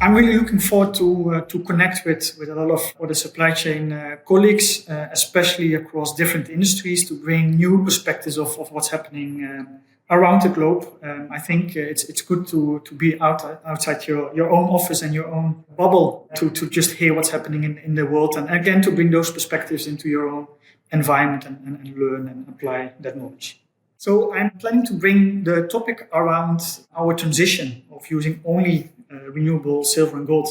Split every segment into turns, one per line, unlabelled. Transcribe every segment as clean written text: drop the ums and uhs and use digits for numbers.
I'm really looking forward to connect with a lot of other supply chain colleagues, especially across different industries, to bring new perspectives of what's happening around the globe. I think it's good to be outside your own office and your own bubble to just hear what's happening in the world, and again to bring those perspectives into your own environment and learn and apply that knowledge. So I'm planning to bring the topic around our transition of using only renewable silver and gold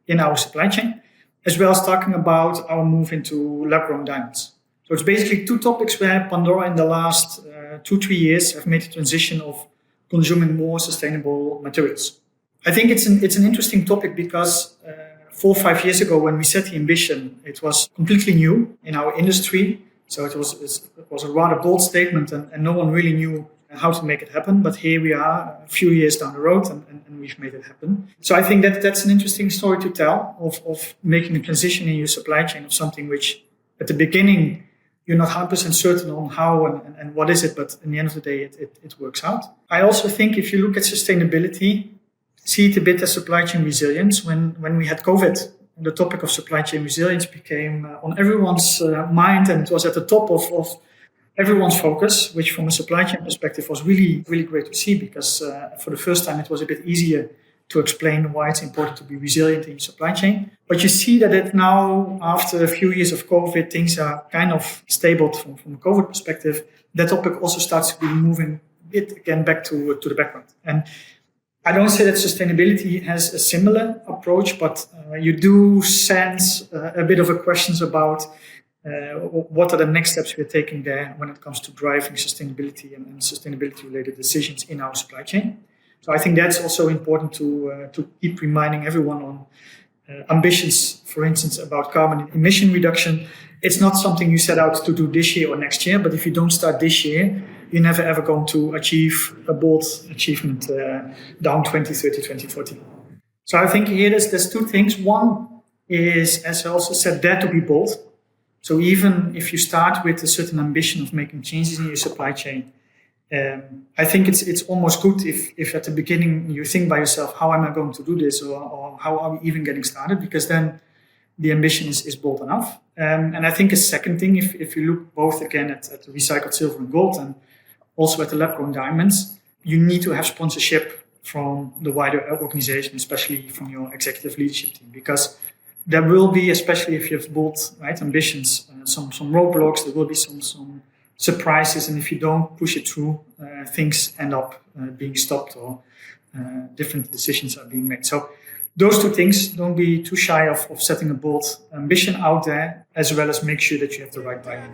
in our supply chain, as well as talking about our move into lab-grown diamonds. So it's basically two topics where Pandora in the last 2-3 years have made a transition of consuming more sustainable materials. I think it's an interesting topic because 4 or 5 years ago when we set the ambition, it was completely new in our industry. So it was a rather bold statement and no one really knew how to make it happen. But here we are a few years down the road and we've made it happen. So I think that's an interesting story to tell of making a transition in your supply chain of something which at the beginning you're not 100% certain on how and what is it, but in the end of the day, it works out. I also think if you look at sustainability, see it a bit as supply chain resilience. When we had COVID, the topic of supply chain resilience became on everyone's mind, and it was at the top of everyone's focus, which from a supply chain perspective was really, really great to see because for the first time it was a bit easier to explain why it's important to be resilient in your supply chain. But you see that it now, after a few years of COVID, things are kind of stable from a COVID perspective. That topic also starts to be moving a bit again back to the background. And I don't say that sustainability has a similar approach, but you do sense a bit of a questions about what are the next steps we're taking there when it comes to driving sustainability and sustainability-related decisions in our supply chain. So I think that's also important to keep reminding everyone on ambitions, for instance, about carbon emission reduction. It's not something you set out to do this year or next year, but if you don't start this year, you're never ever going to achieve a bold achievement down 2030, 2040. So I think here there's two things. One is, as I also said, dare to be bold. So even if you start with a certain ambition of making changes in your supply chain, I think it's almost good if at the beginning you think by yourself, how am I going to do this, or how are we even getting started? Because then the ambition is bold enough. And I think a second thing, if you look both again at recycled silver and gold and also at the lab-grown diamonds, you need to have sponsorship from the wider organization, especially from your executive leadership team, because there will be, especially if you have bold ambitions, some roadblocks. There will be some surprises, and if you don't push it through, things end up being stopped or different decisions are being made. So those two things, don't be too shy of setting a bold ambition out there, as well as make sure that you have the right buy-in.